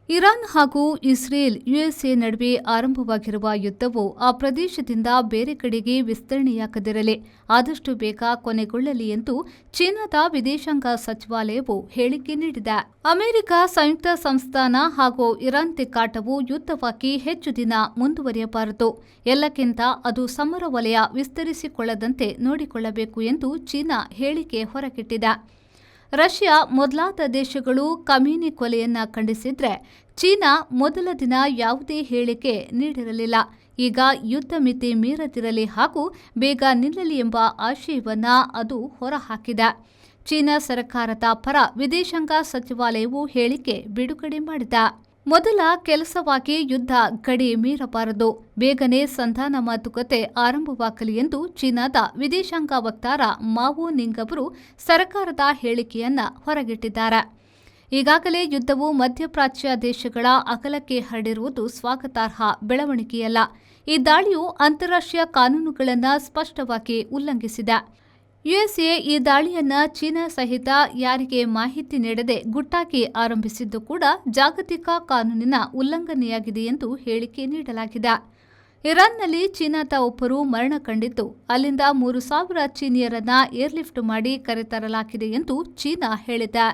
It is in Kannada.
ಇರಾನ್ ಹಾಗೂ ಇಸ್ರೇಲ್ ಯುಎಸ್ಎ ನಡುವೆ ಆರಂಭವಾಗಿರುವ ಯುದ್ಧವು ಆ ಪ್ರದೇಶದಿಂದ ಬೇರೆ ಕಡೆಗೆ ವಿಸ್ತರಣೆಯಾಗದಿರಲಿ, ಆದಷ್ಟು ಬೇಗ ಕೊನೆಗೊಳ್ಳಲಿ ಎಂದು ಚೀನಾದ ವಿದೇಶಾಂಗ ಸಚಿವಾಲಯವು ಹೇಳಿಕೆ ನೀಡಿದೆ. ಅಮೆರಿಕ, ಸಂಯುಕ್ತ ಸಂಸ್ಥಾನ ಹಾಗೂ ಇರಾನ್ ತಿಕ್ಕಾಟವು ಯುದ್ಧವಾಗಿ ಹೆಚ್ಚು ದಿನ ಮುಂದುವರಿಯಬಾರದು. ಎಲ್ಲಕ್ಕಿಂತ ಅದು ಸಮರ ವಲಯ ವಿಸ್ತರಿಸಿಕೊಳ್ಳದಂತೆ ನೋಡಿಕೊಳ್ಳಬೇಕು ಎಂದು ಚೀನಾ ಹೇಳಿಕೆ ಹೊರಗಿಟ್ಟಿದೆ. ರಷ್ಯಾ ಮೊದಲಾದ ದೇಶಗಳು ಖಮೇನಿ ಕೊಲೆಯನ್ನ ಖಂಡಿಸಿದ್ರೆ ಚೀನಾ ಮೊದಲ ದಿನ ಯಾವುದೇ ಹೇಳಿಕೆ ನೀಡಿರಲಿಲ್ಲ. ಈಗ ಯುದ್ಧ ಮಿತಿ ಮೀರದಿರಲಿ ಹಾಗೂ ಬೇಗ ನಿಲ್ಲಲಿ ಎಂಬ ಆಶಯವನ್ನ ಅದು ಹೊರಹಾಕಿದೆ. ಚೀನಾ ಸರ್ಕಾರದ ಪರ ವಿದೇಶಾಂಗ ಸಚಿವಾಲಯವು ಹೇಳಿಕೆ ಬಿಡುಗಡೆ ಮಾಡಿದೆ. ಮೊದಲ ಕೆಲಸವಾಗಿ ಯುದ್ಧ ಗಡಿ ಮೀರಬಾರದು, ಬೇಗನೆ ಸಂಧಾನ ಮಾತುಕತೆ ಆರಂಭವಾಗಲಿ ಎಂದು ಚೀನಾದ ವಿದೇಶಾಂಗ ವಕ್ತಾರ ಮಾವೋ ನಿಂಗ್ ಅವರು ಸರ್ಕಾರದ ಹೇಳಿಕೆಯನ್ನ ಹೊರಗಿಟ್ಟಿದ್ದಾರೆ. ಈಗಾಗಲೇ ಯುದ್ಧವು ಮಧ್ಯಪ್ರಾಚ್ಯ ದೇಶಗಳ ಅಗಲಕ್ಕೆ ಹರಡಿರುವುದು ಸ್ವಾಗತಾರ್ಹ ಬೆಳವಣಿಗೆಯಲ್ಲ. ಈ ದಾಳಿಯು ಅಂತಾರಾಷ್ಟ್ರೀಯ ಕಾನೂನುಗಳನ್ನು ಸ್ಪಷ್ಟವಾಗಿ ಉಲ್ಲಂಘಿಸಿದೆ. ಯುಎಸ್ಎ ಈ ದಾಳಿಯನ್ನ ಚೀನಾ ಸಹಿತ ಯಾರಿಗೆ ಮಾಹಿತಿ ನೀಡದೆ ಗುಟ್ಟಾಗಿ ಆರಂಭಿಸಿದ್ದು ಕೂಡ ಜಾಗತಿಕ ಕಾನೂನಿನ ಉಲ್ಲಂಘನೆಯಾಗಿದೆ ಎಂದು ಹೇಳಿಕೆ ನೀಡಲಾಗಿದೆ. ಇರಾನ್ನಲ್ಲಿ ಚೀನಾದ ಒಬ್ಬರು ಮರಣ ಕಂಡಿದ್ದು, ಅಲ್ಲಿಂದ 3,000 ಚೀನಿಯರನ್ನ ಏರ್ಲಿಫ್ಟ್ ಮಾಡಿ ಕರೆತರಲಾಗಿದೆ ಎಂದು ಚೀನಾ ಹೇಳಿದೆ.